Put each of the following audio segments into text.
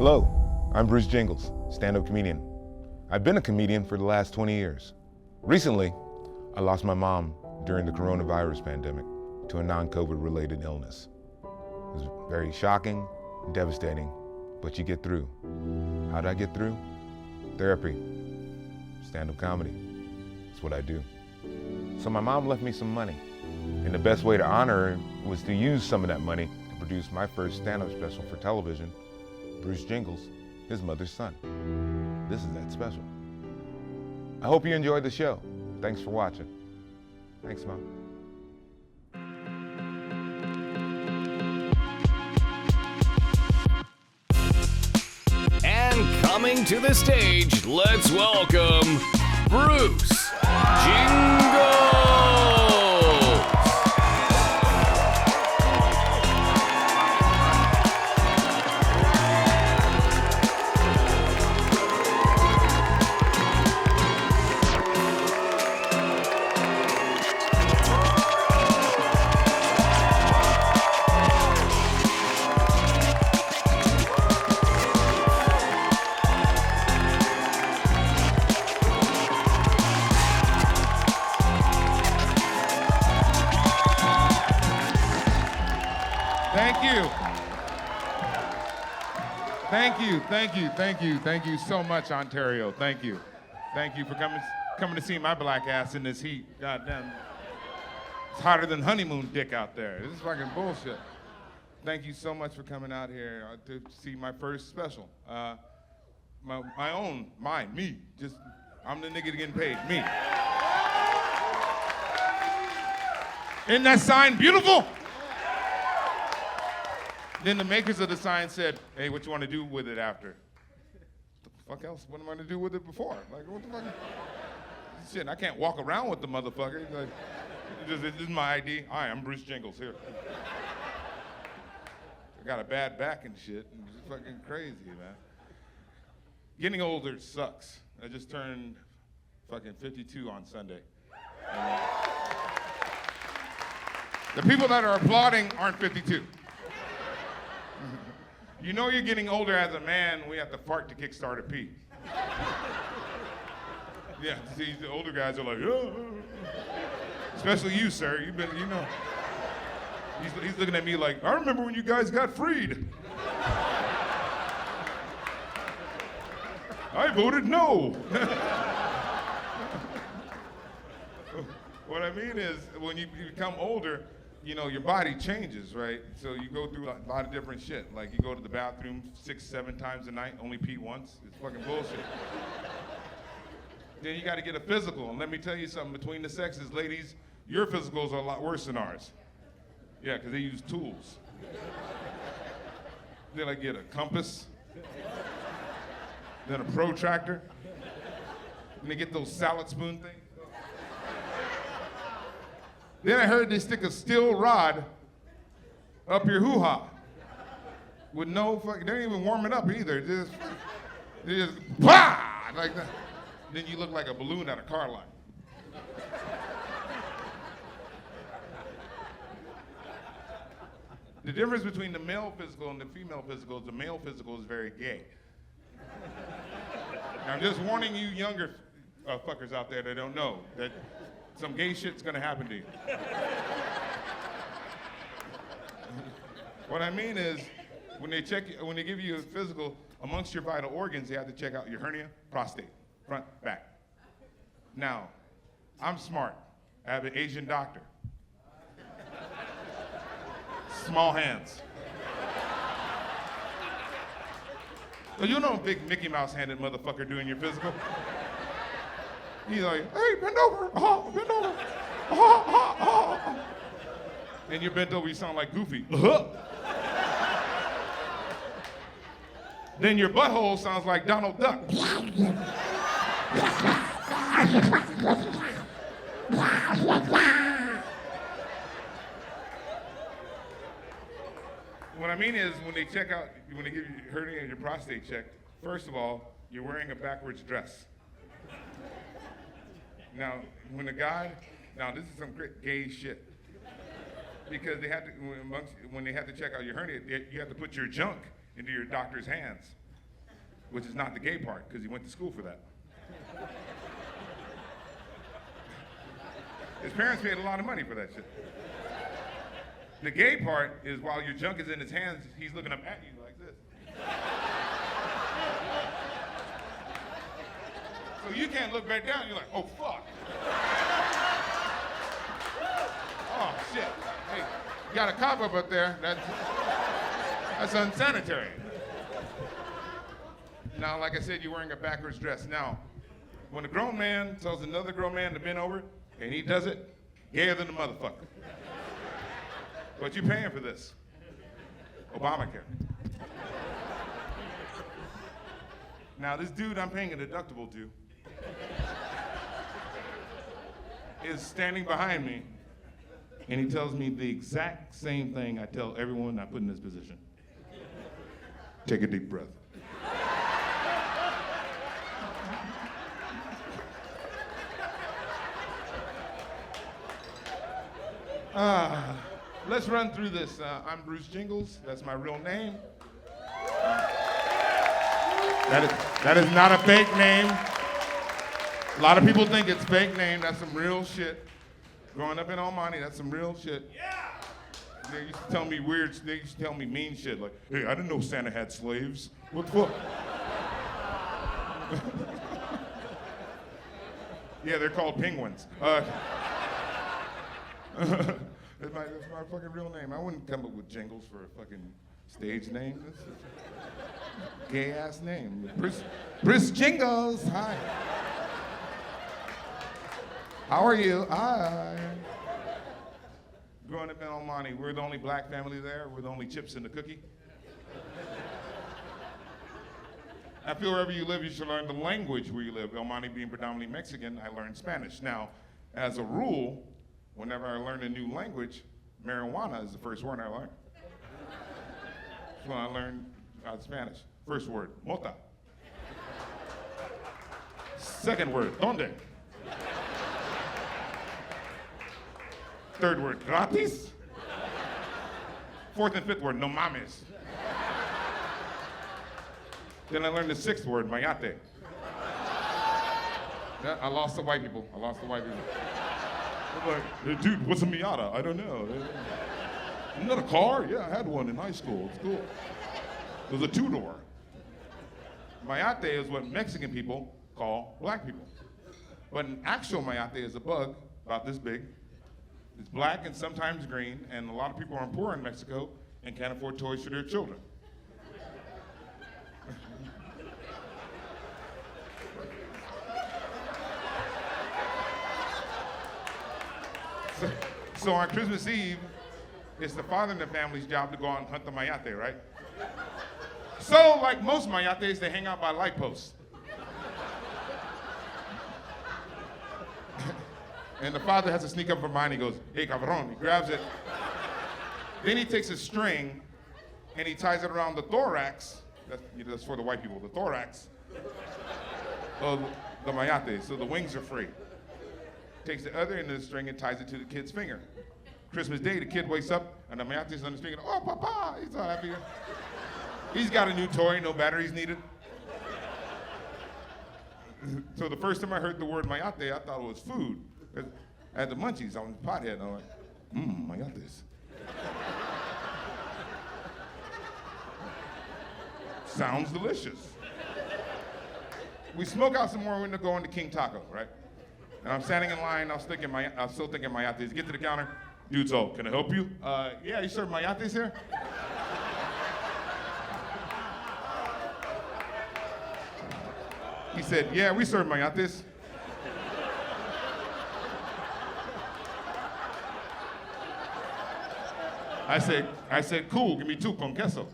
Hello, I'm Bruce Jingles, stand-up comedian. I've been a comedian for the last 20 years. Recently, I lost my mom during the coronavirus pandemic to a non-COVID related illness. It was very shocking, devastating, but you get through. How did I get through? Therapy, stand-up comedy. That's what I do. So my mom left me some money, and the best way to honor her was to use some of that money to produce my first stand-up special for television, Bruce Jingles, his mother's son. This is that special. I hope you enjoyed the show. Thanks for watching. Thanks, Mom. And coming to the stage, let's welcome Bruce Jingles. Thank you so much, Ontario. Thank you. Thank you for coming to see my black ass in this heat. God damn. It's hotter than honeymoon dick out there. This is fucking bullshit. Thank you so much for coming out here to see my first special. Me. Just, I'm the nigga getting paid, me. Isn't that sign beautiful? Then the makers of the sign said, hey, what you want to do with it after? The fuck else? What am I going to do with it before? Like, what the fuck? Shit, I can't walk around with the motherfucker. Like, this is my ID. Hi, I'm Bruce Jingles here. I got a bad back and shit. It's fucking crazy, man. Getting older sucks. I just turned fucking 52 on Sunday. The people that are applauding aren't 52. You know you're getting older as a man when you have to fart to kickstart a pee. Yeah, see, the older guys are like, oh. Especially you, sir. You know. He's looking at me like, I remember when you guys got freed. I voted no. What I mean is, when you become older, you know, your body changes, right? So you go through a lot of different shit. Like you go to the bathroom 6-7 times a night, only pee once. It's fucking bullshit. Then you gotta get a physical. And let me tell you something, between the sexes, ladies, your physicals are a lot worse than ours. Yeah, because they use tools. Then I get a compass, then a protractor, and they get those salad spoon things. Then I heard they stick a steel rod up your hoo-ha with no fucking, they ain't even warm it up either. They just, bah! Like that. Then you look like a balloon at a car lot. The difference between the male physical and the female physical is the male physical is very gay. Now I'm just warning you younger fuckers out there that don't know that some gay shit's gonna happen to you. What I mean is, when they give you a physical, amongst your vital organs, they have to check out your hernia, prostate, front, back. Now, I'm smart. I have an Asian doctor. Small hands. So you know a big Mickey Mouse handed motherfucker doing your physical? He's like, hey, bend over, bend over, And you're bent over, you sound like Goofy. Then your butthole sounds like Donald Duck. What I mean is, when they give you hernia and your prostate checked, first of all, you're wearing a backwards dress. Now, this is some great gay shit. Because they have to, when they have to check out your hernia, you have to put your junk into your doctor's hands. which is not the gay part, because he went to school for that. His parents paid a lot of money for that shit. The gay part is while your junk is in his hands, he's looking up at you like this. So you can't look back down, you're like, oh fuck. Oh shit. Hey, you got a cop up there, that's unsanitary. Now, like I said, you're wearing a backwards dress. Now, when a grown man tells another grown man to bend over, and he does it, gayer than the motherfucker. But you're paying for this. Obamacare. Now, this dude I'm paying a deductible to is standing behind me, and he tells me the exact same thing I tell everyone I put in this position. Take a deep breath. Let's run through this. I'm Bruce Jingles. That's my real name. That is not a fake name. A lot of people think it's fake name. That's some real shit. Growing up in Almani, that's some real shit. Yeah. They used to tell me they used to tell me mean shit like, hey, I didn't know Santa had slaves. What the fuck? Yeah, they're called penguins. That's my fucking real name. I wouldn't come up with Jingles for a fucking stage name. That's a gay ass name. Bruce Jingles. Hi. How are you? Hi. Growing up in Almani, we're the only black family there. We're the only chips in the cookie. I feel wherever you live, you should learn the language where you live. Almani being predominantly Mexican, I learned Spanish. Now, as a rule, whenever I learn a new language, marijuana is the first word I learn. That's when I learned Spanish. First word, mota. Second word, donde? Third word, gratis. Fourth and fifth word, no mames. Then I learned the sixth word, mayate. Yeah, I lost the white people. I'm like, hey, dude, what's a Miata? I don't know. Isn't that a car? Yeah, I had one in high school. It's cool. It was a two-door. Mayate is what Mexican people call black people. But an actual mayate is a bug about this big. It's black and sometimes green, and a lot of people are poor in Mexico and can't afford toys for their children. So on Christmas Eve, it's the father in the family's job to go out and hunt the mayate, right? So, like most mayates, they hang out by light posts. And the father has to sneak up from behind. He goes, hey, cabron. He grabs it. Then he takes a string and he ties it around the thorax. That's for the white people, the thorax of the mayate, so the wings are free. Takes the other end of the string and ties it to the kid's finger. Christmas Day, the kid wakes up and the mayate's on the string and, oh, papa, he's all happy. He's got a new toy, no batteries needed. So the first time I heard the word mayate, I thought it was food. I had the munchies on the pothead, and I'm like, mayates. Sounds delicious. We smoke out some more, we're gonna go into King Taco, right? And I'm standing in line, I was still thinking mayates. Get to the counter, dude's all, can I help you? Yeah, you serve mayates here? He said, yeah, we serve mayates. I said, cool, give me 2 con queso.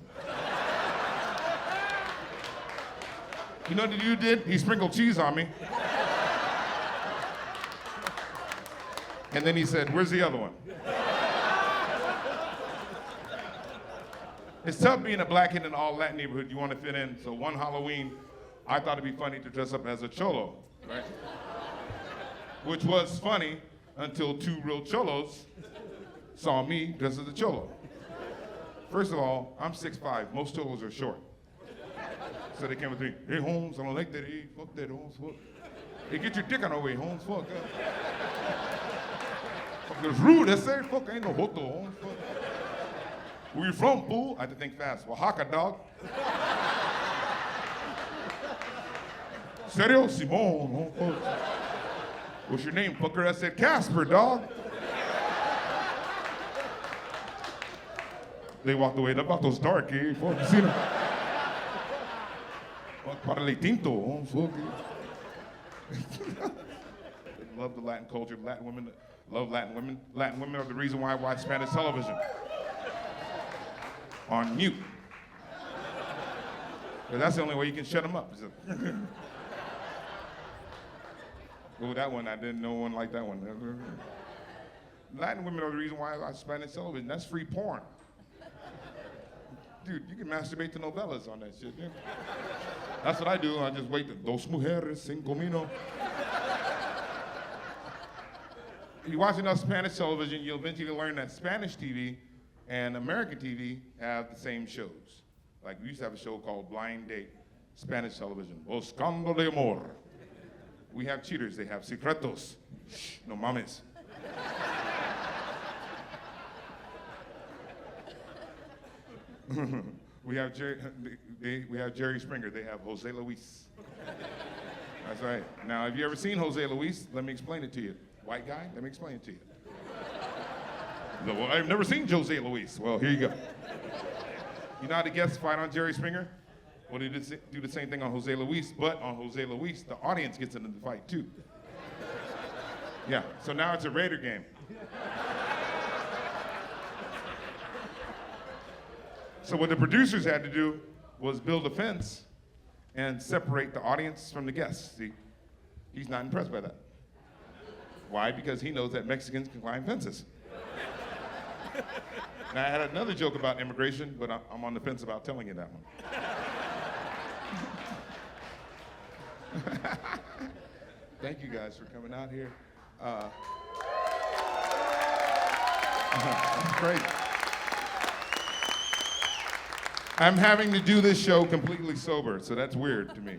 You know what the dude did? He sprinkled cheese on me. And then he said, where's the other one? It's tough being a black kid in an all-Latin neighborhood. You want to fit in. So one Halloween, I thought it'd be funny to dress up as a cholo, right? Which was funny until 2 real cholos saw me dressed as a cholo. First of all, I'm 6'5". Most cholos are short. So they came with me, hey, Holmes, I don't like that, hey, fuck that, Holmes, fuck. Hey, get your dick on the way, Holmes, fuck. Fuck, it's rude, that's it, fuck, ain't no hoto, Holmes, fuck. Where you from, fool? I had to think fast. Oaxaca, dog. Serio? Simon. Oh, what's your name, fucker? I said, Casper, dog. They walked away. The vatos dark, eh? Fuck, you seen them? Fuck, parale tinto. Oh, fuck. They love the Latin culture. Latin women love Latin women. Latin women are the reason why I watch Spanish television. On mute. Because that's the only way you can shut them up. Oh, that one, I didn't know one like that one. Latin women are the reason why I watch Spanish television. That's free porn. Dude, you can masturbate to novellas on that shit. Yeah. That's what I do. I just wait. Dos mujeres, cinco mino. If you watch enough Spanish television, you'll eventually learn that Spanish TV and American TV have the same shows. Like we used to have a show called Blind Date, Spanish television. Buscando de amor. We have cheaters, they have secretos. Shh, no mames. we have Jerry Springer, they have Jose Luis. That's right. Now, have you ever seen Jose Luis? Let me explain it to you. White guy, let me explain it to you. No, well, I've never seen Jose Luis. Well, here you go. You know how the guests fight on Jerry Springer? Well, they do the same thing on Jose Luis, but on Jose Luis, the audience gets into the fight too. Yeah, so now it's a Raider game. So what the producers had to do was build a fence and separate the audience from the guests. See, he's not impressed by that. Why? Because he knows that Mexicans can climb fences. Now, I had another joke about immigration, but I'm on the fence about telling you that one. Thank you guys for coming out here. That's great. I'm having to do this show completely sober, so that's weird to me.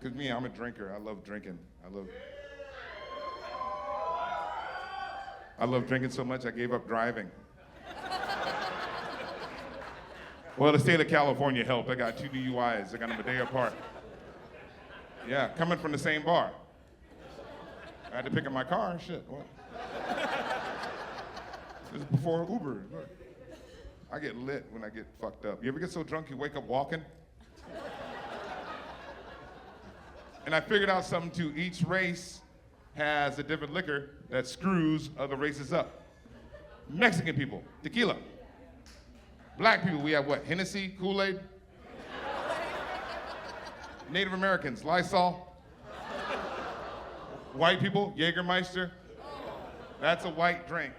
Because me, I'm a drinker. I love drinking. I love drinking so much I gave up driving. Well, the state of California helped. I got 2 DUIs. I got them a day apart. Yeah, coming from the same bar. I had to pick up my car. Shit, what? This is before Uber. Look. I get lit when I get fucked up. You ever get so drunk you wake up walking? And I figured out something too. Each race has a different liquor that screws other races up. Mexican people, tequila. Black people, we have what? Hennessy, Kool-Aid? Native Americans, Lysol. White people, Jägermeister. That's a white drink.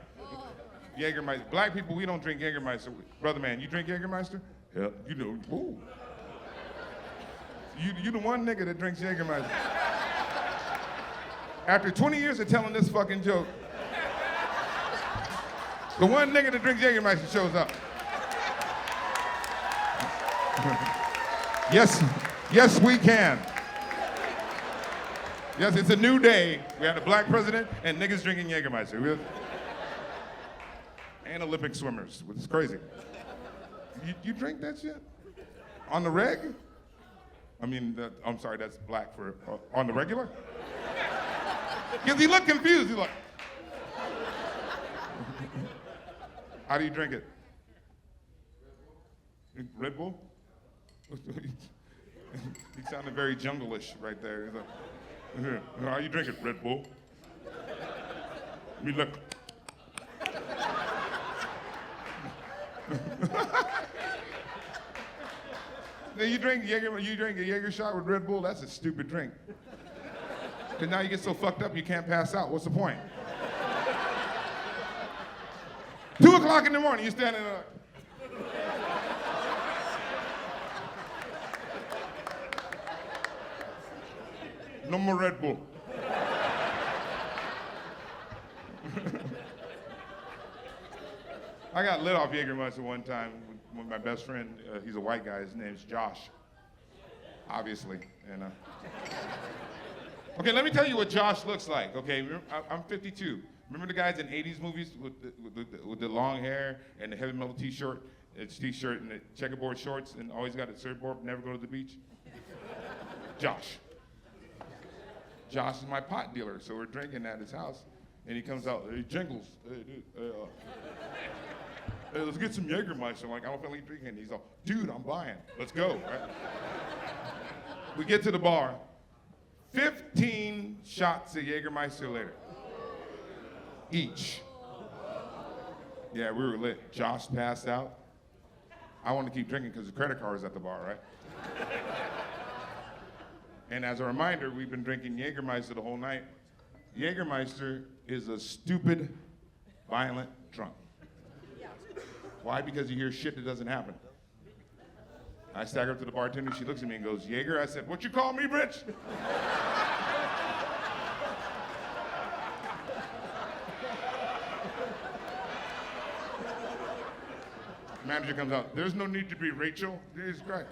Jägermeister. Black people, we don't drink Jägermeister. Brother man, you drink Jägermeister? Yeah, you know. Ooh. You the one nigga that drinks Jägermeister. After 20 years of telling this fucking joke, the one nigga that drinks Jägermeister shows up. Yes, we can. Yes, it's a new day. We had a black president and niggas drinking Jägermeister. And Olympic swimmers, which is crazy. You drink that shit? On the reg? I mean, I'm sorry, that's black for, on the regular? Because he looked confused, he's like. How do you drink it? Red Bull? He sounded very jungle-ish right there. He's like, how you drink it, Red Bull? Me look. Then you drink a Jaeger shot with Red Bull, that's a stupid drink. Because now you get so fucked up you can't pass out. What's the point? 2 o'clock in the morning, you're standing there. No more Red Bull. I got lit off Jägermeister one time. with my best friend. He's a white guy. His name's Josh, obviously. And okay, let me tell you what Josh looks like. Okay, I'm 52. Remember the guys in 80s movies with the long hair and the heavy metal t-shirt and the checkerboard shorts and always got a surfboard, never go to the beach? Josh. Josh is my pot dealer, so we're drinking at his house, and he comes out, hey, Jingles, hey, dude, hey, let's get some Jägermeister. I'm like, I don't feel like drinking. He's all, dude, I'm buying. Let's go. Right? We get to the bar. 15 shots of Jägermeister later. Each. Yeah, we were lit. Josh passed out. I wanted to keep drinking because the credit card was at the bar, right? And as a reminder, we've been drinking Jägermeister the whole night. Jägermeister is a stupid, violent drunk. Why? Because you hear shit that doesn't happen. I stagger up to the bartender, she looks at me and goes, Jaeger? I said, what you call me, bitch? Manager comes out, there's no need to be Rachel. Jesus Christ.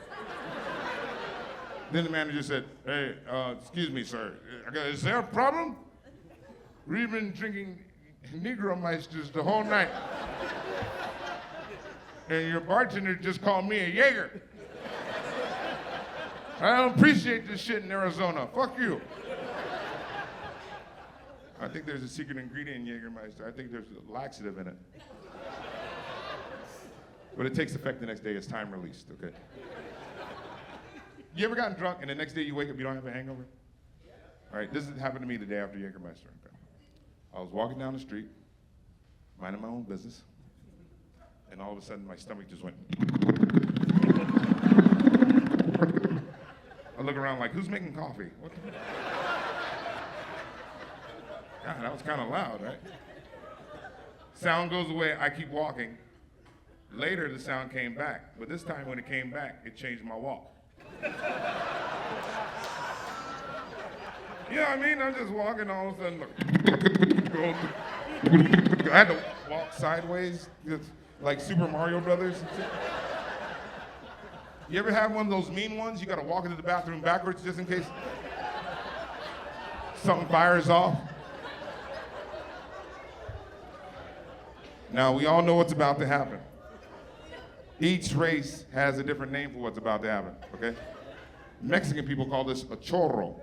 Then the manager said, hey, excuse me, sir. Is there a problem? We've been drinking Negromeisters the whole night. And your bartender just called me a Jaeger. I don't appreciate this shit in Arizona. Fuck you. I think there's a secret ingredient in Jägermeister. I think there's a laxative in it. But it takes effect the next day. It's time released, okay? You ever gotten drunk and the next day you wake up, you don't have a hangover? All right, this happened to me the day after Jägermeister. Okay? I was walking down the street, minding my own business, and all of a sudden my stomach just went. I look around like, who's making coffee? What the... God, that was kind of loud, right? Sound goes away, I keep walking. Later, the sound came back, but this time when it came back, it changed my walk. You know what I mean? I'm just walking, all of a sudden, I had to walk sideways, just like Super Mario Brothers. You ever have one of those mean ones? You gotta walk into the bathroom backwards just in case something fires off. Now, we all know what's about to happen. Each race has a different name for what's about to happen, okay? Mexican people call this a chorro.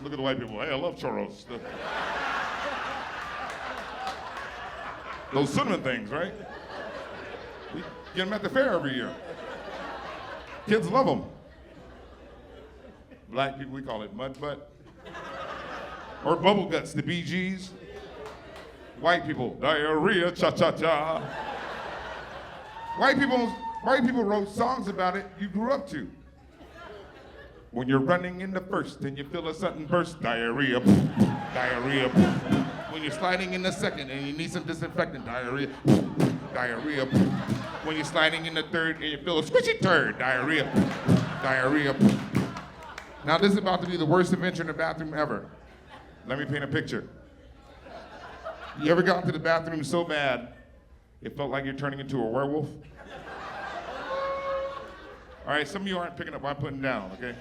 Look at the white people, hey, I love churros. Those cinnamon things, right? We get them at the fair every year. Kids love them. Black people, we call it mud butt. Or bubble guts, the BGs. White people, diarrhea, cha-cha-cha. White people wrote songs about it you grew up to. When you're running in the first and you feel a sudden burst, diarrhea, diarrhea. When you're sliding in the second and you need some disinfectant, diarrhea, diarrhea. When you're sliding in the third and you feel a squishy turd, diarrhea, diarrhea. Now this is about to be the worst adventure in the bathroom ever. Let me paint a picture. You ever got to the bathroom so bad, it felt like you're turning into a werewolf? All right, some of you aren't picking up what I'm putting down, okay?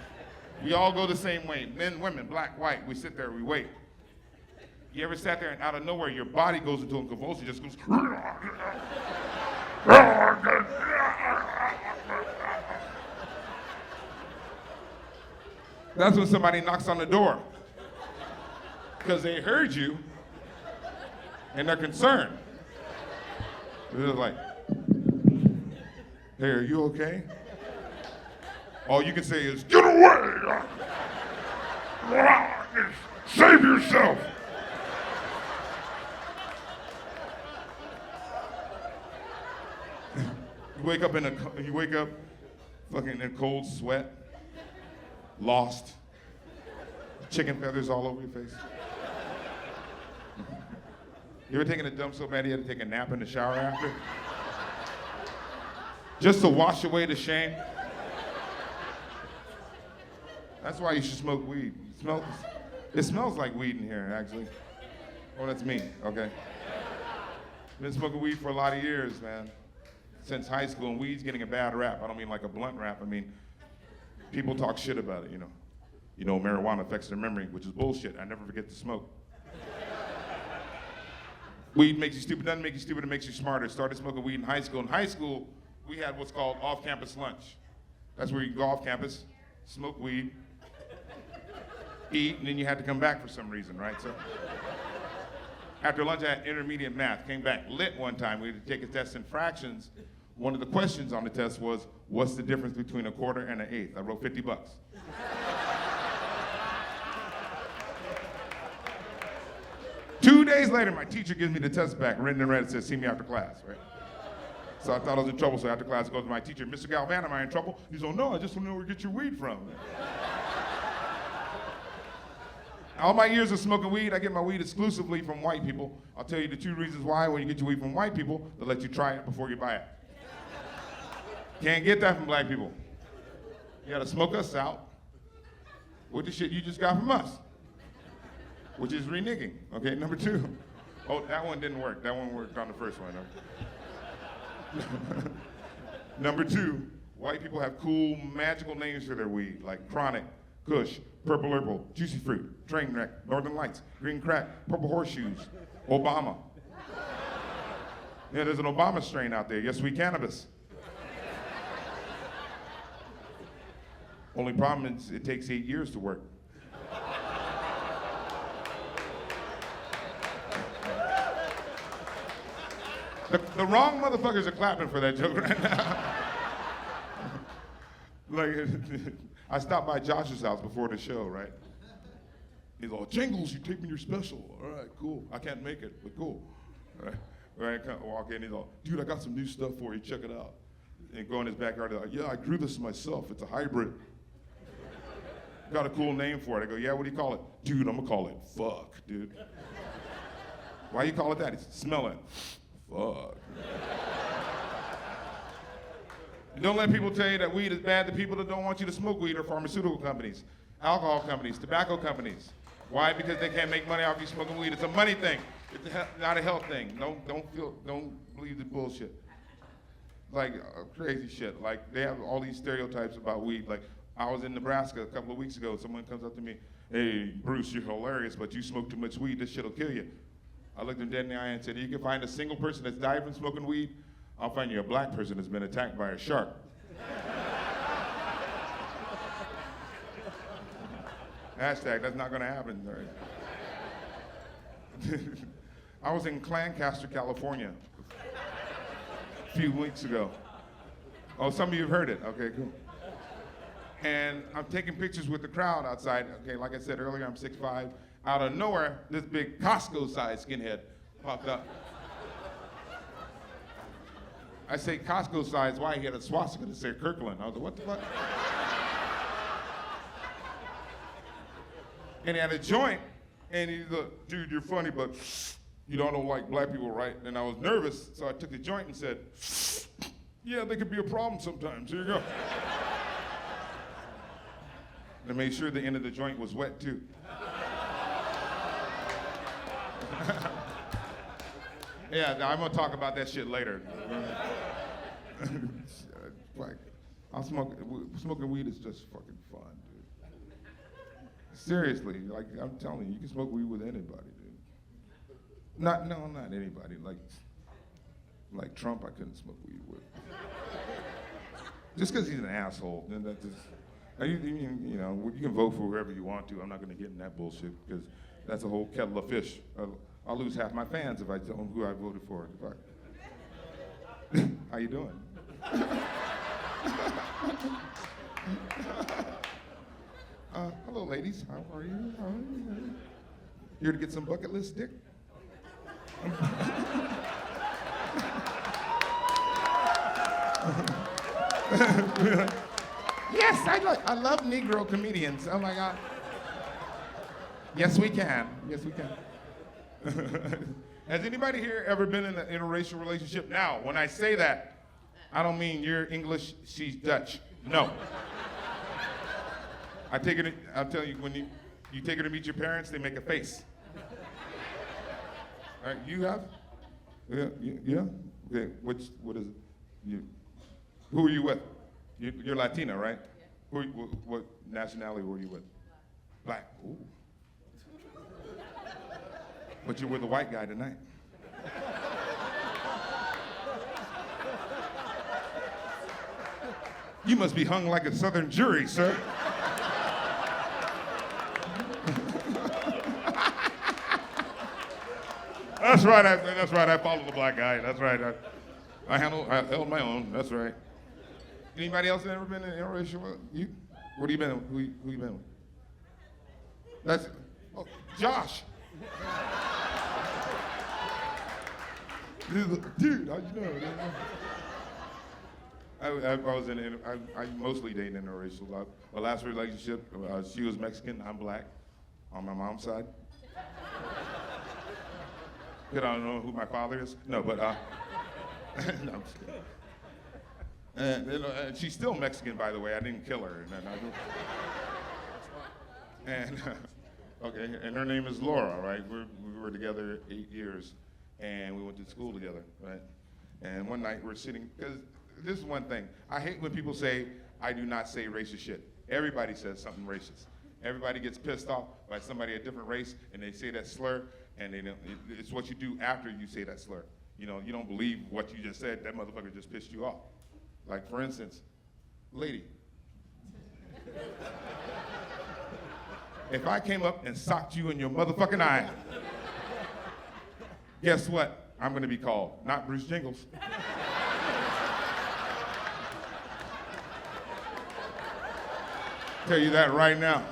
We all go the same way. Men, women, black, white, we sit there, we wait. You ever sat there and out of nowhere, your body goes into a convulsion, just goes. That's when somebody knocks on the door. Because they heard you, and they're concerned. They're like, hey, are you okay? All you can say is, get away! Save yourself! You wake up fucking in a cold sweat, lost, chicken feathers all over your face. You ever taken a dump so bad you had to take a nap in the shower after? Just to wash away the shame? That's why you should smoke weed. It smells like weed in here, actually. Oh, that's me, okay. Been smoking weed for a lot of years, man. Since high school, and weed's getting a bad rap. I don't mean like a blunt rap. I mean, people talk shit about it, you know. You know, marijuana affects their memory, which is bullshit. I never forget to smoke. Weed makes you stupid, doesn't make you stupid, it makes you smarter. Started smoking weed in high school. In high school, we had what's called off-campus lunch. That's where you go off campus, smoke weed, eat, and then you had to come back for some reason, right? So after lunch, I had intermediate math. Came back lit one time. We had to take a test in fractions. One of the questions on the test was, what's the difference between a quarter and an eighth? I wrote 50 bucks. Two days later, my teacher gives me the test back, written in red. It says, see me after class, right? So I thought I was in trouble. So after class, I go to my teacher, Mr. Galvan, am I in trouble? He's like, no, I just want to know where you get your weed from. All my years of smoking weed, I get my weed exclusively from white people. I'll tell you the 2 reasons why. When you get your weed from white people, they'll let you try it before you buy it. Can't get that from black people. You gotta smoke us out with the shit you just got from us, which is reneging. Okay, number 2. Oh, that one didn't work. That one worked on the first one. Okay. Number 2, white people have cool, magical names for their weed, like Chronic, Kush, Purple Herbal, Juicy Fruit, Trainwreck, Northern Lights, Green Crack, Purple Horseshoes, Obama. Yeah, there's an Obama strain out there. Yes, we cannabis. Only problem is it takes 8 years to work. The wrong motherfuckers are clapping for that joke right now. Like, I stopped by Josh's house before the show, right? He's all, Jingles, you taping your special. All right, cool. I can't make it, but cool. All right, I walk in, he's all, dude, I got some new stuff for you, check it out. And go in his backyard, he's like, yeah, I grew this myself, it's a hybrid. Got a cool name for it. I go, yeah, what do you call it? Dude, I'm gonna call it fuck, dude. Why you call it that? He said, smell it. Fuck. Don't let people tell you that weed is bad. The people that don't want you to smoke weed are pharmaceutical companies, alcohol companies, tobacco companies. Why? Because they can't make money off you smoking weed. It's a money thing. It's not a health thing. Don't believe the bullshit. Like crazy shit. Like they have all these stereotypes about weed. Like I was in Nebraska a couple of weeks ago. Someone comes up to me, hey, Bruce, you're hilarious, but you smoke too much weed. This shit'll kill you. I looked him dead in the eye and said, you can find a single person that's died from smoking weed, I'll find you a black person that's been attacked by a shark. Hashtag, that's not gonna happen. Right? I was in Lancaster, California a few weeks ago. Oh, some of you have heard it. Okay, cool. And I'm taking pictures with the crowd outside. Okay, like I said earlier, I'm 6'5". Out of nowhere, this big Costco-sized skinhead popped up. I say Costco-sized, why? He had a swastika that said Kirkland. I was like, what the fuck? And he had a joint, and he's like, dude, you're funny, but you don't like black people, right? And I was nervous, so I took the joint and said, yeah, they could be a problem sometimes. Here you go. And I made sure the end of the joint was wet, too. Yeah, I'm gonna talk about that shit later. Like, smoking weed is just fucking fun, dude. Seriously, like I'm telling you, you can smoke weed with anybody, dude. Not anybody. Like Trump, I couldn't smoke weed with. Just because he's an asshole, then that just. You know, you can vote for whoever you want to. I'm not gonna get in that bullshit because that's a whole kettle of fish. I'll lose half my fans if I tell them who I voted for. How you doing? Hello, ladies. How are you? Here to get some bucket list dick? Yes, I love Negro comedians. Oh my God. Yes, we can. Yes, we can. Has anybody here ever been in an interracial relationship? Now, when I say that, I don't mean you're English, she's Dutch. No. I'll tell you, when you take her to meet your parents, they make a face. All right, you have? Yeah. Okay. What is it? Who are you with? You're Latina, right? Yeah. What nationality were you with? Black. Ooh. But you're with a white guy tonight. You must be hung like a Southern jury, sir. That's right. I follow the black guy. That's right. I held my own. That's right. Anybody else ever been in an interracial? You? What have you been? Who you been with? That's Josh. Dude, how'd you know? I was I mostly dated interracial. My last relationship, she was Mexican, I'm black, on my mom's side. I don't know who my father is. No, but no, I'm just kidding. And she's still Mexican, by the way. I didn't kill her. Okay, and her name is Laura, right? We were together 8 years, and we went to school together, right? And one night we're sitting, because this is one thing. I hate when people say, I do not say racist shit. Everybody says something racist. Everybody gets pissed off by somebody of a different race, and they say that slur, and it's what you do after you say that slur. You know, you don't believe what you just said, that motherfucker just pissed you off. Like, for instance, lady. If I came up and socked you in your motherfucking eye, guess what? I'm gonna be called, not Bruce Jingles. Tell you that right now.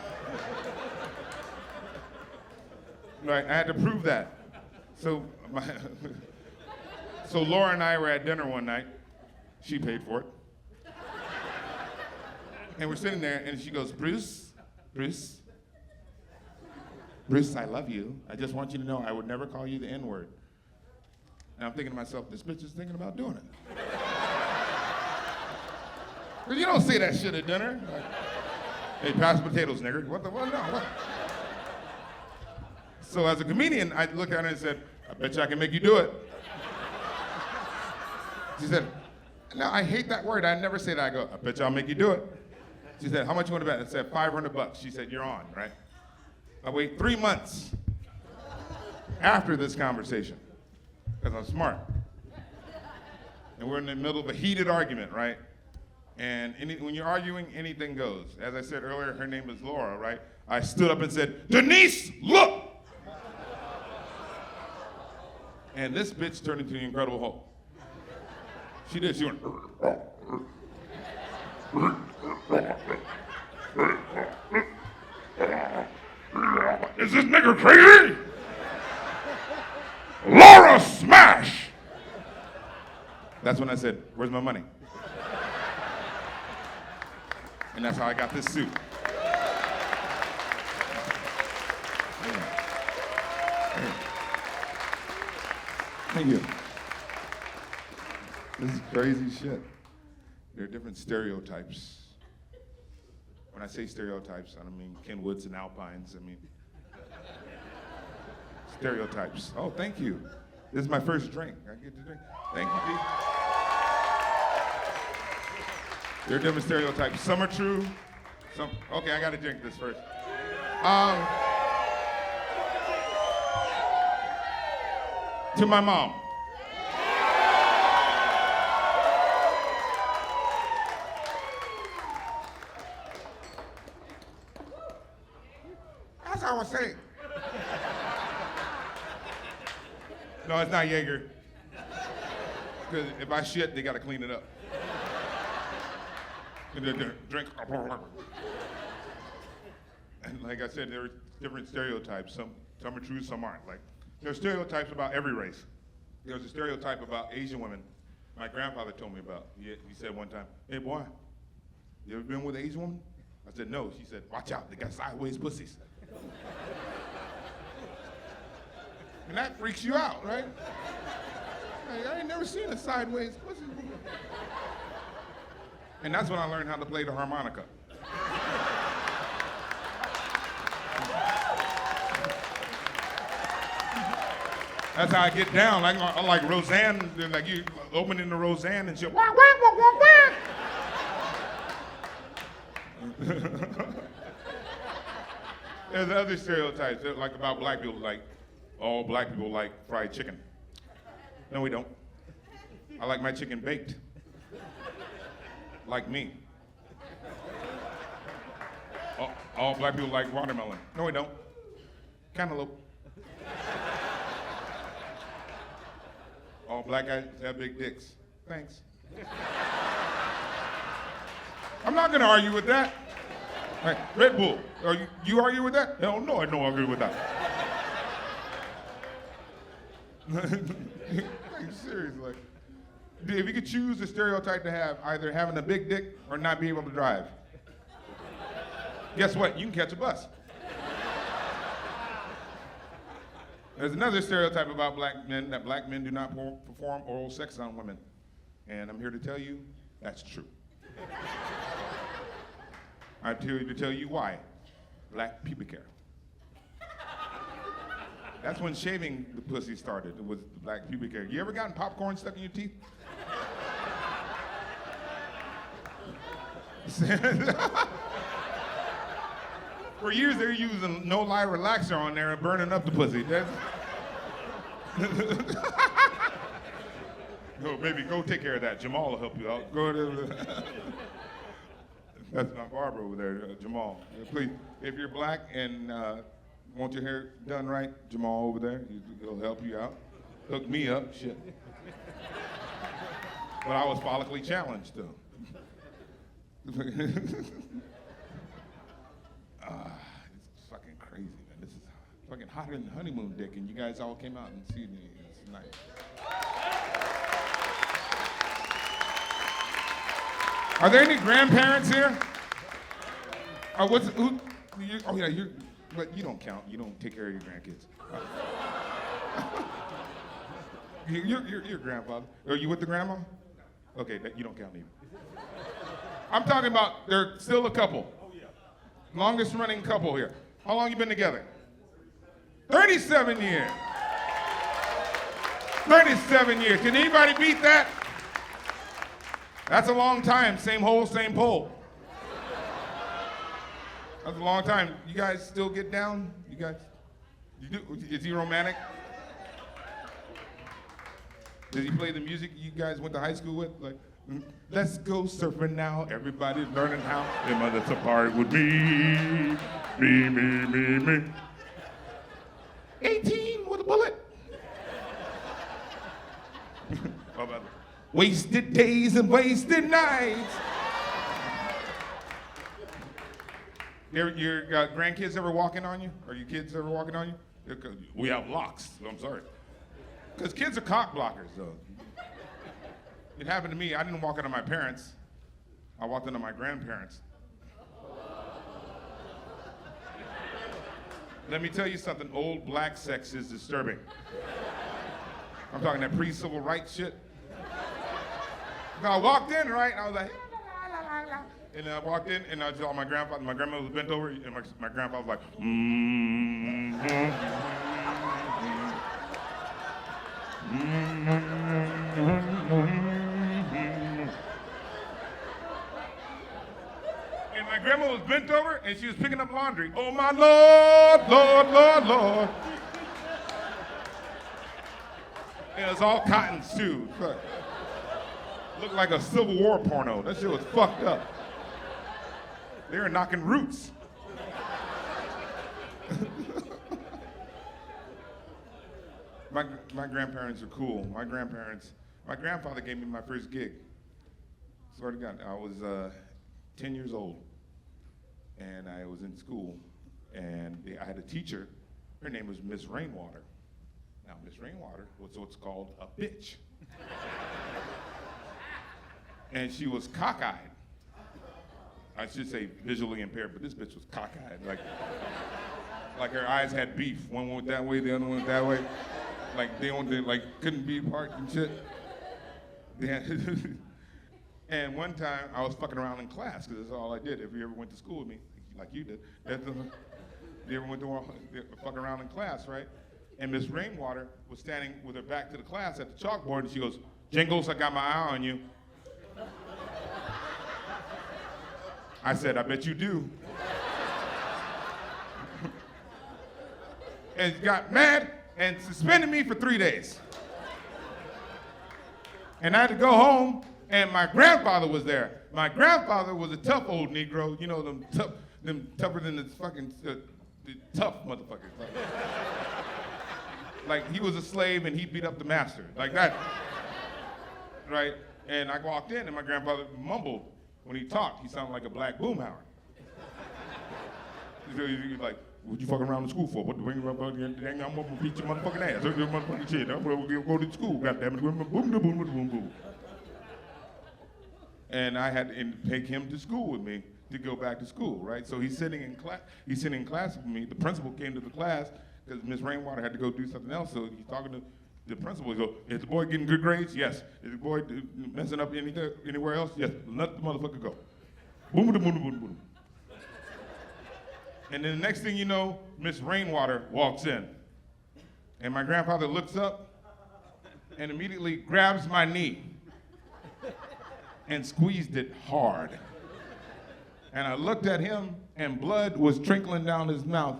Right, I had to prove that. So Laura and I were at dinner one night. She paid for it. And we're sitting there, and she goes, Bruce, I love you. I just want you to know I would never call you the N-word. And I'm thinking to myself, this bitch is thinking about doing it. Because you don't say that shit at dinner. Like, hey, pass the potatoes, nigger. What the, what, no, what? So as a comedian, I looked at her and said, I bet you I can make you do it. She said, no, I hate that word. I never say that. I go, I bet you I'll make you do it. She said, how much you want to bet? I said, $500. She said, you're on, right? I wait 3 months after this conversation, because I'm smart. And we're in the middle of a heated argument, right? And when you're arguing, anything goes. As I said earlier, her name is Laura, right? I stood up and said, Denise, look! And this bitch turned into the Incredible Hulk. She did, she went, is this nigga crazy? Laura smash! That's when I said, where's my money? And that's how I got this suit. Thank you. This is crazy shit. There are different stereotypes. When I say stereotypes, I don't mean Ken Woods and Alpines. I mean stereotypes. Oh, thank you. This is my first drink. I get to drink. Thank you, Pete. There are different stereotypes. Some are true. Some. Okay, I got to drink this first. To my mom. As I was saying. No, it's not Jaeger. Because if I shit, they got to clean it up. Drink. And like I said, there are different stereotypes. Some are true, some aren't. Like, there's stereotypes about every race. There's a stereotype about Asian women. My grandfather told me about. He said one time, hey boy, you ever been with an Asian woman? I said, no. She said, watch out, they got sideways pussies. And that freaks you out, right? I ain't never seen a sideways pussy. And that's when I learned how to play the harmonica. That's how I get down. Like Roseanne, like you opening the Roseanne and shit. Wah, wah, wah, wah, wah. There's other stereotypes like about black people, like all black people like fried chicken. No, we don't. I like my chicken baked. Like me. All black people like watermelon. No, we don't. Cantaloupe. All black guys have big dicks. Thanks. I'm not gonna argue with that. Right. Red Bull. You argue with that? Hell no, I don't argue with that. I'm serious, like, dude, if you could choose a stereotype to have, either having a big dick or not be able to drive, guess what? You can catch a bus. There's another stereotype about black men, that black men do not perform oral sex on women. And I'm here to tell you, that's true. I'm here to tell you why. Black pubic hair. That's when shaving the pussy started, it was black pubic hair. You ever gotten popcorn stuck in your teeth? For years they were using no-lie relaxer on there and burning up the pussy. No, baby, go take care of that. Jamal will help you out. Go to That's my barber over there, Jamal. Please, if you're black and want your hair done right, Jamal over there, he'll help you out. Hook me up, shit. But I was follically challenged, though. It's fucking crazy, man. This is fucking hotter than honeymoon dick, and you guys all came out and see me. It's nice. Are there any grandparents here? But you don't count. You don't take care of your grandkids. Your grandfather. Are you with the grandma? Okay, you don't count either. I'm talking about, they're still a couple. Oh, yeah. Longest running couple here. How long you been together? 37 years. 37 years. Can anybody beat that? That's a long time. Same hole, same pole. That's a long time. You guys still get down? You guys? You do? Is he romantic? Does he play the music you guys went to high school with? Like, let's go surfing now. Everybody's learning how. Them others apart with me. Me. 18 with a bullet. How about that? Wasted days and wasted nights. Your grandkids ever walking on you? Or your kids ever walking on you? We have locks, so I'm sorry. Because kids are cock blockers, though. It happened to me. I didn't walk into my parents. I walked into my grandparents. Let me tell you something. Old black sex is disturbing. I'm talking that pre-civil rights shit. I walked in, right, and I was like, and I walked in, and I saw my grandfather. My grandma was bent over, and my grandpa was like, And my grandma was bent over, and she was picking up laundry. Oh, my Lord, Lord, Lord, Lord. And it was all cottons, too. Fuck. Looked like a Civil War porno. That shit was fucked up. They were knocking roots. My grandparents are cool. My grandfather gave me my first gig. Swear to God, I was 10 years old, and I was in school, and I had a teacher. Her name was Miss Rainwater. Now, Miss Rainwater was what's called a bitch. And she was cockeyed. I should say visually impaired, but this bitch was cockeyed. Like her eyes had beef. One went that way, the other one went that way. Like they couldn't be apart and shit. Yeah. And one time I was fucking around in class, because that's all I did. If you ever went to school with me, like you did, you ever went to fuck around in class, right? And Miss Rainwater was standing with her back to the class at the chalkboard, and she goes, Jingles, I got my eye on you. I said, I bet you do. And got mad and suspended me for 3 days. And I had to go home, and my grandfather was there. My grandfather was a tough old Negro, you know, them tougher than the fucking the tough motherfuckers. Like he was a slave and he beat up the master, like that, right? And I walked in, and my grandfather mumbled when he talked. He sounded like a black boomhauer. He's like, what you fucking around in school for? What the ring about? I'm gonna beat your motherfucking ass. Your motherfucking shit. I'm gonna go to school. Goddamn it! Boom, boom, boom, boom, boom, boom. And I had to take him to school with me to go back to school, right? So he's sitting in class. He's sitting in class with me. The principal came to the class because Miss Rainwater had to go do something else. So he's talking to the principal. He goes, "Is the boy getting good grades? Yes. Is the boy messing up anywhere else? Yes. Let the motherfucker go." Boom, boom, boom, boom, boom. And then the next thing you know, Miss Rainwater walks in. And my grandfather looks up and immediately grabs my knee and squeezed it hard. And I looked at him, and blood was trickling down his mouth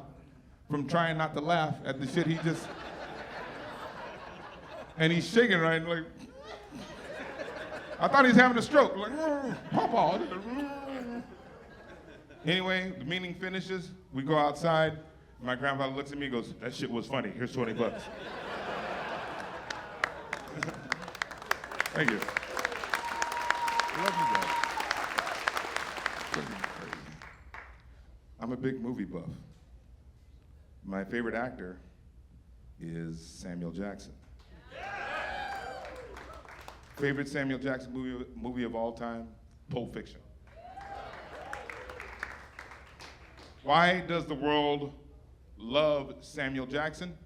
from trying not to laugh at the shit he just... And he's shaking, right, like... I thought he was having a stroke, like, Papa. Anyway, the meeting finishes, we go outside, my grandfather looks at me and goes, that shit was funny, here's 20 bucks. Thank you. Love you guys. I'm a big movie buff. My favorite actor is Samuel Jackson. Favorite Samuel Jackson movie of all time? Pulp Fiction. Why does the world love Samuel Jackson?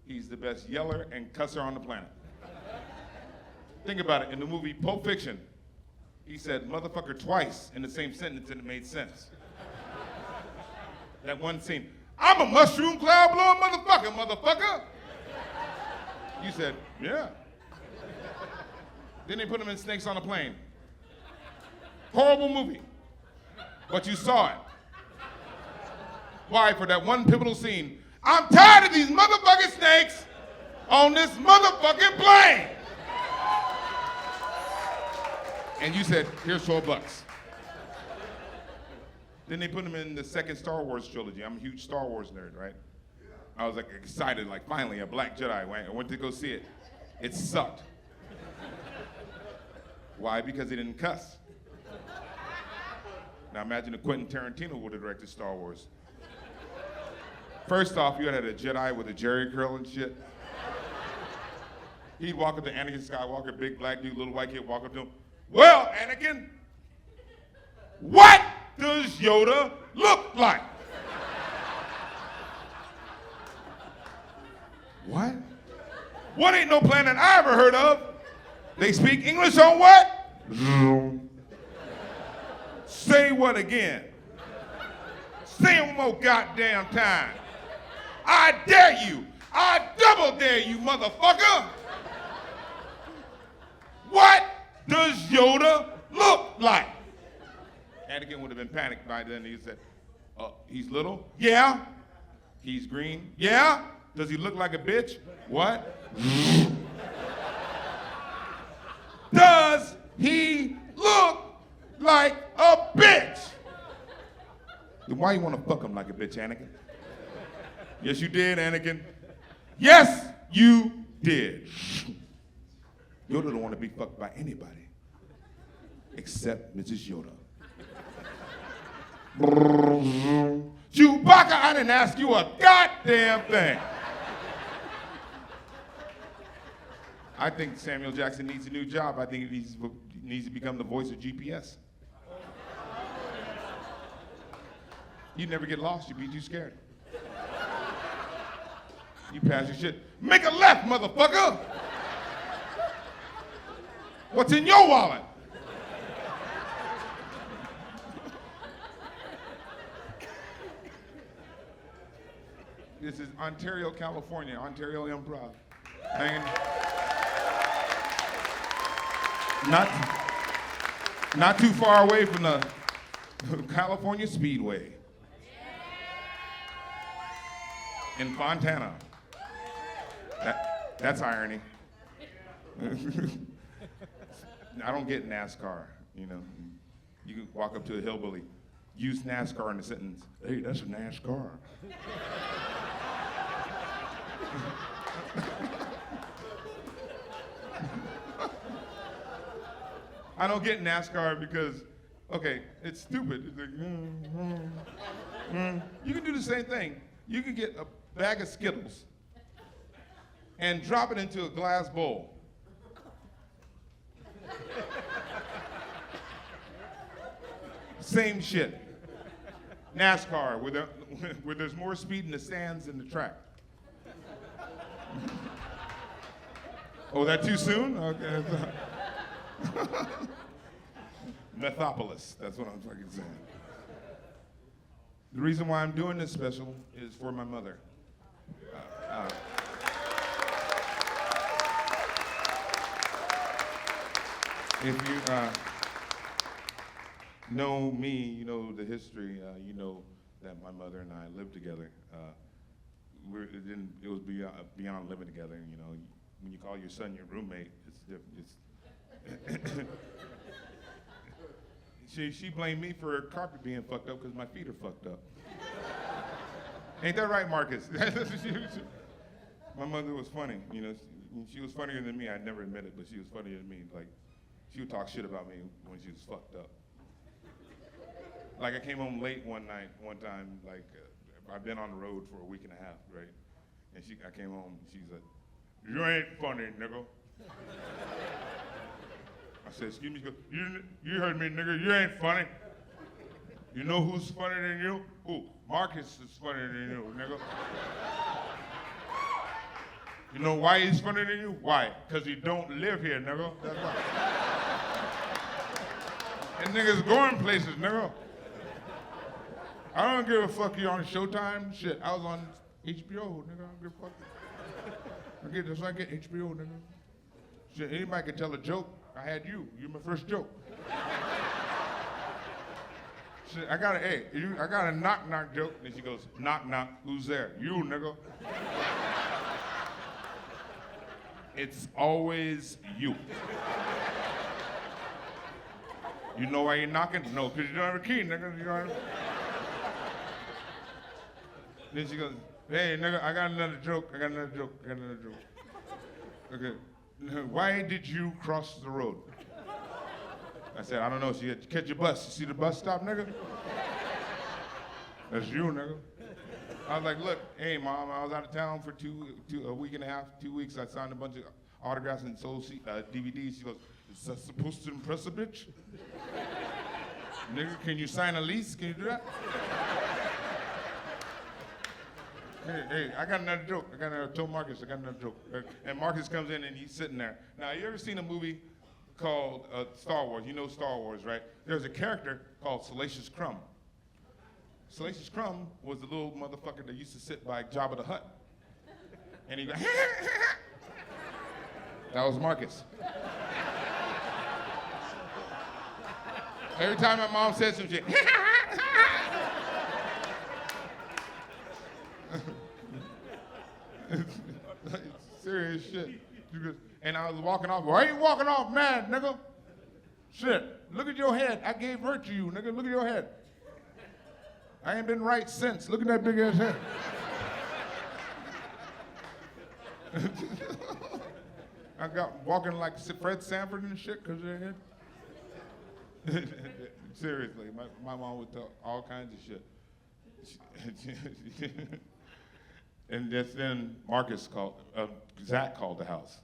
He's the best yeller and cusser on the planet. Think about it, in the movie Pulp Fiction, he said motherfucker twice in the same sentence and it made sense. That one scene, I'm a mushroom cloud blowing motherfucker. You said, yeah. Then they put him in Snakes on a Plane. Horrible movie, but you saw it. Why? For that one pivotal scene. I'm tired of these motherfucking snakes on this motherfucking plane. And you said, here's $12. Then they put him in the second Star Wars trilogy. I'm a huge Star Wars nerd, right? I was like excited, like finally a black Jedi. I went to go see it. It sucked. Why? Because they didn't cuss. Now imagine if Quentin Tarantino would have directed Star Wars. First off, you had a Jedi with a Jerry curl and shit. He'd walk up to Anakin Skywalker, big black dude, little white kid, walk up to him. Well, Anakin, what does Yoda look like? What? What ain't no planet I ever heard of? They speak English on what? Say what again? Say it one more goddamn time. I dare you. I double dare you, motherfucker. What does Yoda look like? Anakin would have been panicked by then. He said, he's little? Yeah. He's green? Yeah. Does he look like a bitch? What? Does he look like a bitch? Then why you want to fuck him like a bitch, Anakin? Yes, you did, Anakin. Yes, you did. Yoda don't want to be fucked by anybody except Mrs. Yoda. Chewbacca, I didn't ask you a goddamn thing. I think Samuel Jackson needs a new job. I think he needs to become the voice of GPS. You'd never get lost, you'd be too scared. You pass your shit. Make a left, motherfucker! What's in your wallet? This is Ontario, California, Ontario Improv. Hanging. Not too far away from the California Speedway. In Fontana. That's irony. I don't get NASCAR, you know. You can walk up to a hillbilly, use NASCAR in a sentence. Hey, that's a NASCAR. I don't get NASCAR because, okay, it's stupid. It's like, You can do the same thing. You can get a bag of Skittles and drop it into a glass bowl. Same shit. NASCAR, where there's more speed in the stands than the track. Oh, that too soon? Okay. Methopolis, that's what I'm fucking saying. The reason why I'm doing this special is for my mother. If you know me, you know the history, you know that my mother and I lived together. It was beyond living together, you know. When you call your son your roommate, it's different. She blamed me for her carpet being fucked up because my feet are fucked up. Ain't that right, Marcus? My mother was funny, you know. She was funnier than me. I'd never admit it, but she was funnier than me. Like, she would talk shit about me when she was fucked up. Like, I came home late one time, like, I've been on the road for a week and a half, right? And I came home, she's like, "You ain't funny, nigga." I said, "Excuse me." She goes, you heard me, nigga. You ain't funny. You know who's funnier than you? Who? Marcus is funnier than you, nigga. You know why he's funnier than you? Why? Because he don't live here, nigga. That's why. And niggas going places, nigga. I don't give a fuck you on Showtime. Shit, I was on HBO, nigga. I don't give a fuck. That's why I get HBO, nigga. Shit, anybody can tell a joke. I had you. You're my first joke. Shit, I got a knock-knock joke. And she goes, "Knock-knock, who's there?" "You, nigga." It's always you. You know why you're knocking? No, because you don't have a key, nigga. You know. Then she goes, "Hey, nigga, I got another joke. Okay. Why did you cross the road?" I said, "I don't know." She said, "Catch your bus. You see the bus stop, nigga? That's you, nigga." I was like, "Look, hey, Mom, I was out of town for a week and a half, 2 weeks. I signed a bunch of autographs and sold DVDs." She goes, "Is that supposed to impress a bitch? Nigga, can you sign a lease? Can you do that?" Hey, I got another joke. I told Marcus, I got another joke. And Marcus comes in and he's sitting there. Now, you ever seen a movie called Star Wars? You know Star Wars, right? There's a character called Salacious Crumb. Salacious Crumb was the little motherfucker that used to sit by Jabba the Hutt. And he go, that was Marcus. Every time my mom said some shit, it's serious shit. And I was walking off. "Why are you walking off mad, nigga? Shit, look at your head. I gave her to you, nigga. Look at your head. I ain't been right since. Look at that big ass head." I got walking like Fred Sanford and shit because of their head. Seriously, my mom would tell all kinds of shit. And then Zach called the house,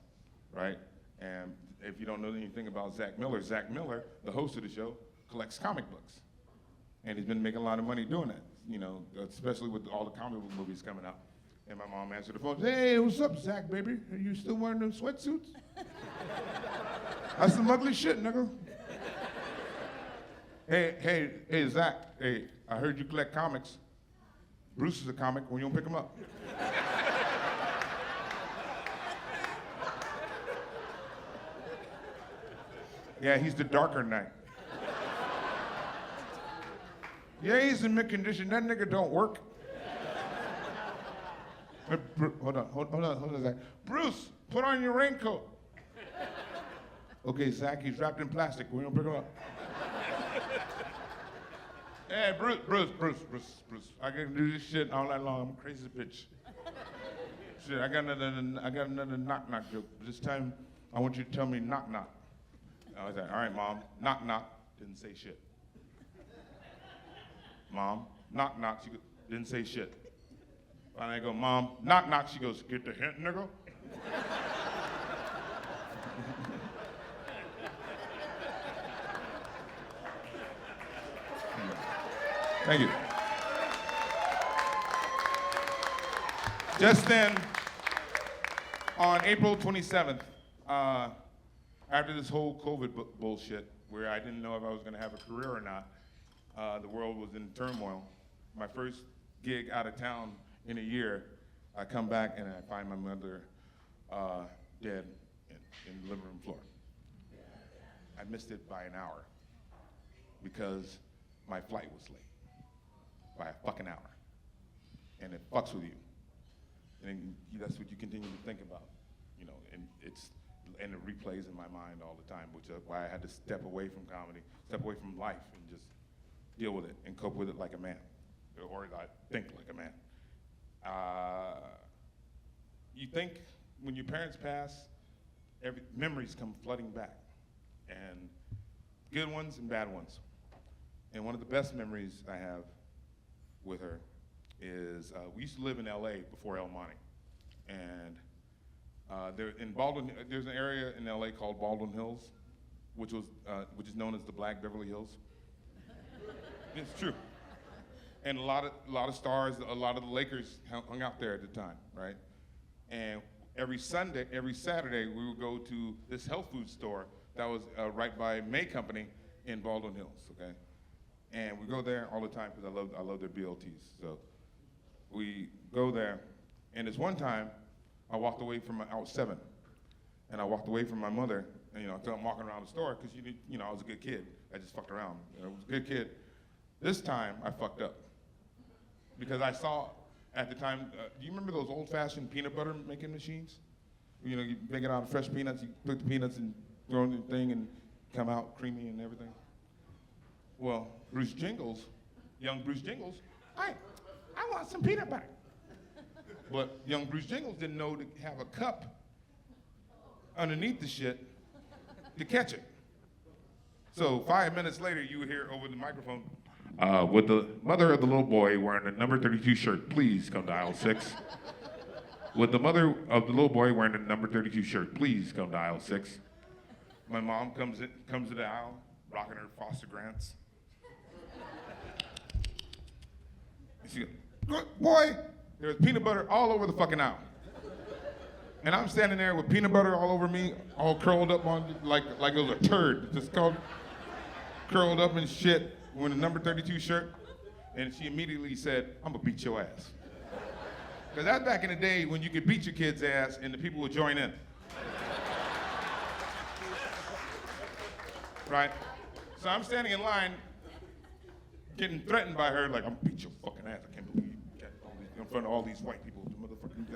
right? And if you don't know anything about Zach Miller, the host of the show, collects comic books. And he's been making a lot of money doing that, you know, especially with all the comic book movies coming out. And my mom answered the phone, "Hey, what's up, Zach, baby? Are you still wearing them sweatsuits? That's some ugly shit, nigga. Hey, Zach, hey, I heard you collect comics. Bruce is a comic. When you don't pick him up. Yeah, he's the darker knight. Yeah, he's in mid condition. That nigga don't work. Hold on a sec. Bruce, put on your raincoat. Okay, Zach, he's wrapped in plastic. We don't pick him up. Hey, Bruce. I can do this shit all night long. I'm a crazy bitch. Shit, I got another knock joke. This time, I want you to tell me knock. I was like, all right, Mom, knock. Didn't say shit. Mom, knock. She didn't say shit. Finally, I go, Mom, knock. She goes, get the hint, nigga. Thank you. Just then, on April 27th, after this whole COVID bullshit, where I didn't know if I was gonna have a career or not, the world was in turmoil. My first gig out of town in a year, I come back and I find my mother dead in the living room floor. I missed it by an hour because my flight was late by a fucking hour. And it fucks with you. And that's what you continue to think about, you know, and it replays in my mind all the time, which is why I had to step away from comedy, step away from life and just deal with it and cope with it like a man, or I think like a man. You think when your parents pass, memories come flooding back, and good ones and bad ones. And one of the best memories I have with her is we used to live in LA before El Monte, and there's an area in LA called Baldwin Hills, which is known as the Black Beverly Hills. It's true. And a lot of stars, a lot of the Lakers hung out there at the time, right? And every Saturday, we would go to this health food store that was right by May Company in Baldwin Hills, okay? And we go there all the time because I love their BLTs. So we go there, and this one time, I was 7, and I walked away from my mother, and, you know, until I'm walking around the store because I was a good kid. I just fucked around. I was a good kid. This time, I fucked up because I saw at the time. Do you remember those old-fashioned peanut butter making machines? You know, you make it out of fresh peanuts. You put the peanuts and throw in the thing and come out creamy and everything. Well, young Bruce Jingles, I want some peanut butter. But young Bruce Jingles didn't know to have a cup underneath the shit to catch it. So 5 minutes later, you would hear over the microphone, would the mother of the little boy wearing the number 32 shirt please come to aisle 6? Would the mother of the little boy wearing the number 32 shirt please come to aisle 6? My mom comes to the aisle, rocking her Foster Grants. And she goes, boy, there's peanut butter all over the fucking aisle. And I'm standing there with peanut butter all over me, all curled up on, like it was a turd, just curled up and shit, with a number 32 shirt. And she immediately said, I'm gonna beat your ass. Because that's back in the day when you could beat your kid's ass and the people would join in. Right? So I'm standing in line, getting threatened by her, like, I'm gonna beat your fucking ass. I can't believe you got all these, in front of all these white people, motherfucking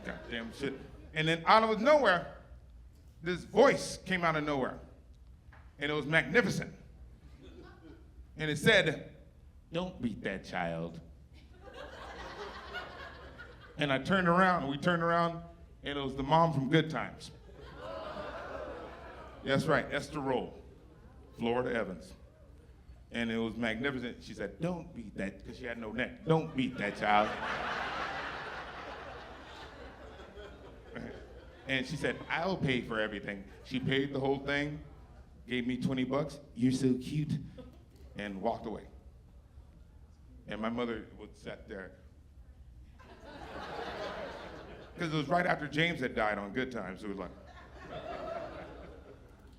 goddamn shit. And then out of nowhere, this voice came out of nowhere. And it was magnificent. And it said, don't beat that child. And I turned around, and we turned around, and it was the mom from Good Times. That's right, Esther Roll, Florida Evans. And it was magnificent. She said, don't beat that, because she had no neck. Don't beat that child. And she said, I'll pay for everything. She paid the whole thing, gave me $20. You're so cute. And walked away. And my mother sat there. Because it was right after James had died on Good Times. So it was like.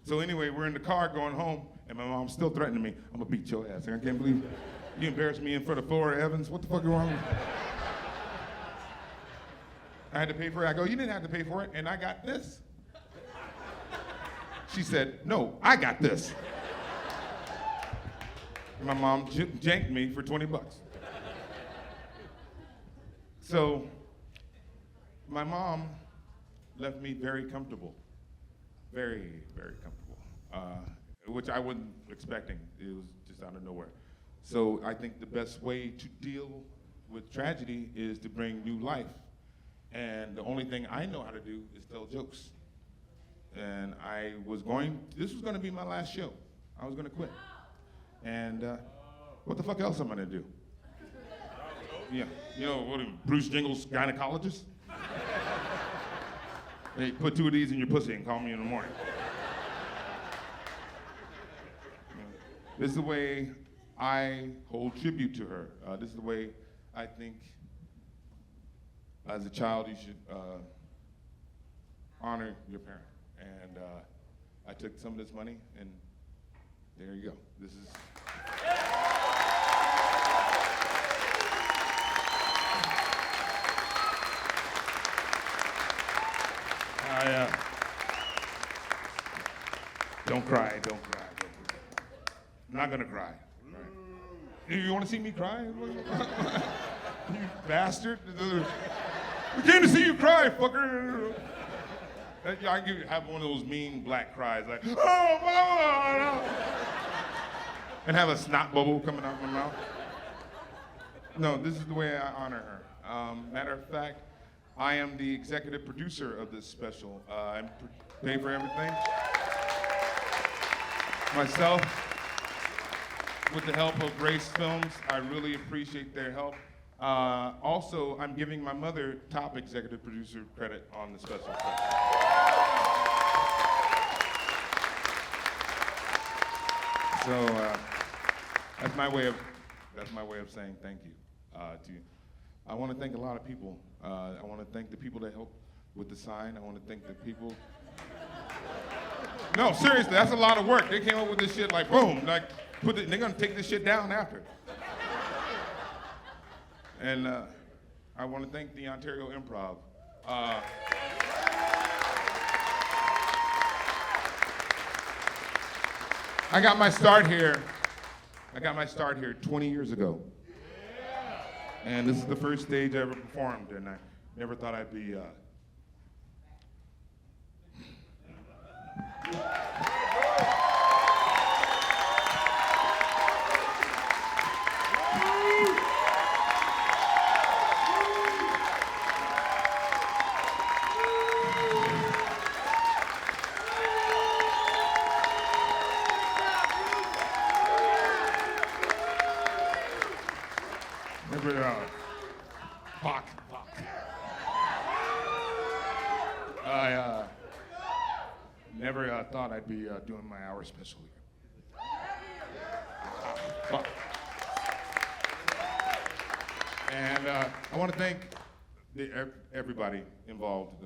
So anyway, we're in the car going home, and my mom's still threatening me. I'm gonna beat your ass. I can't believe You embarrassed me in front of Flora Evans. What the fuck is wrong with you? I had to pay for it. I go, you didn't have to pay for it, and I got this. She said, no, I got this. And my mom janked me for 20 bucks. So my mom left me very comfortable. Very, very comfortable. Which I wasn't expecting. It was just out of nowhere. So I think the best way to deal with tragedy is to bring new life. And the only thing I know how to do is tell jokes. And this was gonna be my last show. I was gonna quit. And what the fuck else am I gonna do? Yeah, you know, what, Bruce Jingles, gynecologist? Hey, put 2 of these in your pussy and call me in the morning. This is the way I hold tribute to her. This is the way I think as a child you should honor your parent. And I took some of this money and there you go. This is. Don't cry, don't cry. I'm not gonna cry. Right. You wanna see me cry? You bastard. We came to see you cry, fucker. I have one of those mean black cries, like, oh, and have a snot bubble coming out my mouth. No, this is the way I honor her. Matter of fact, I am the executive producer of this special. I pay for everything. Myself, with the help of Grace Films, I really appreciate their help. Also, I'm giving my mother top executive producer credit on the special. So that's my way of saying thank you to you. I want to thank a lot of people. I want to thank the people that helped with the sign. I want to thank the people. No, seriously, that's a lot of work. They came up with this shit like boom, like they're gonna take this shit down after. And I want to thank the Ontario Improv. I got my start here 20 years ago. And this is the first stage I ever performed, and I never thought I'd be fuck. I never thought I'd be doing my hour special here. Fuck. And I want to thank everybody involved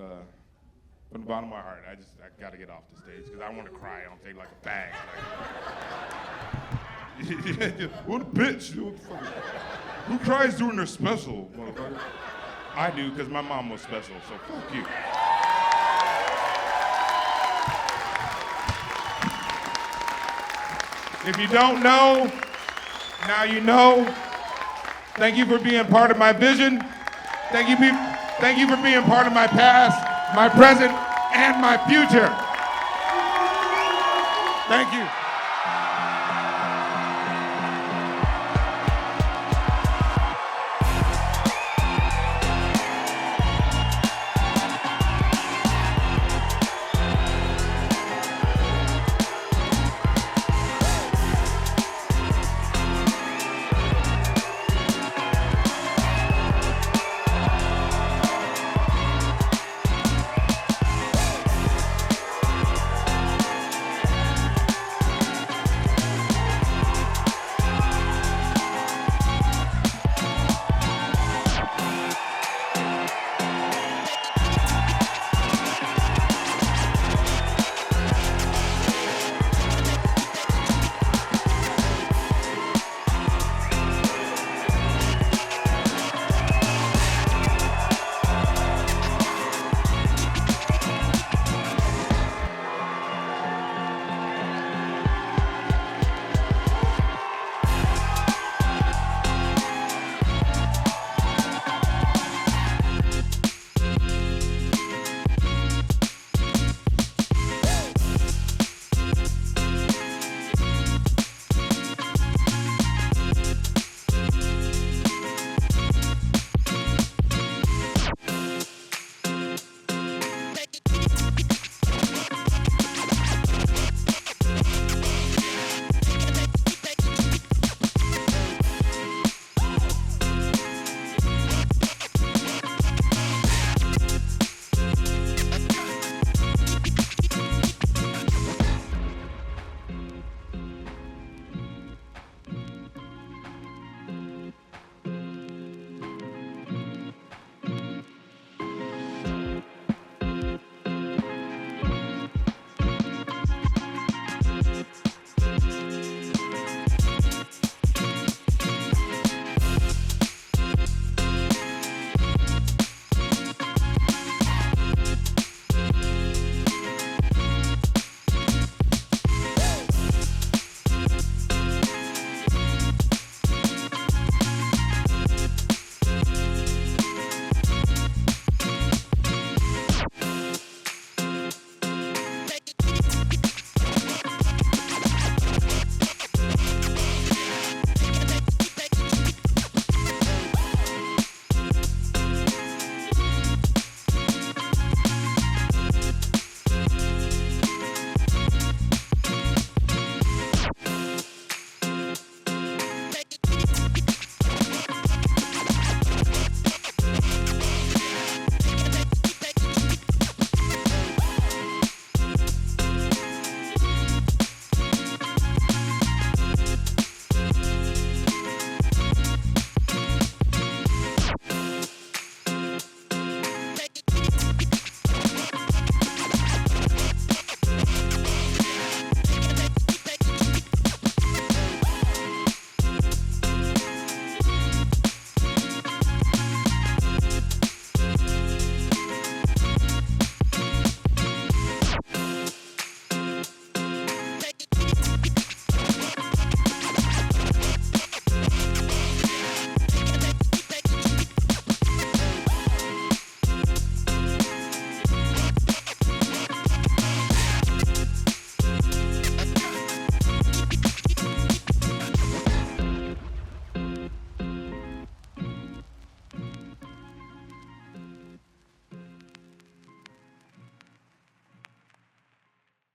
from the bottom of my heart. I got to get off the stage because I want to cry on stage like a bag. What a bitch. Who cries during their special, motherfucker? I do, because my mom was special, so fuck you. If you don't know, now you know. Thank you for being part of my vision. Thank you for being part of my past, my present, and my future. Thank you.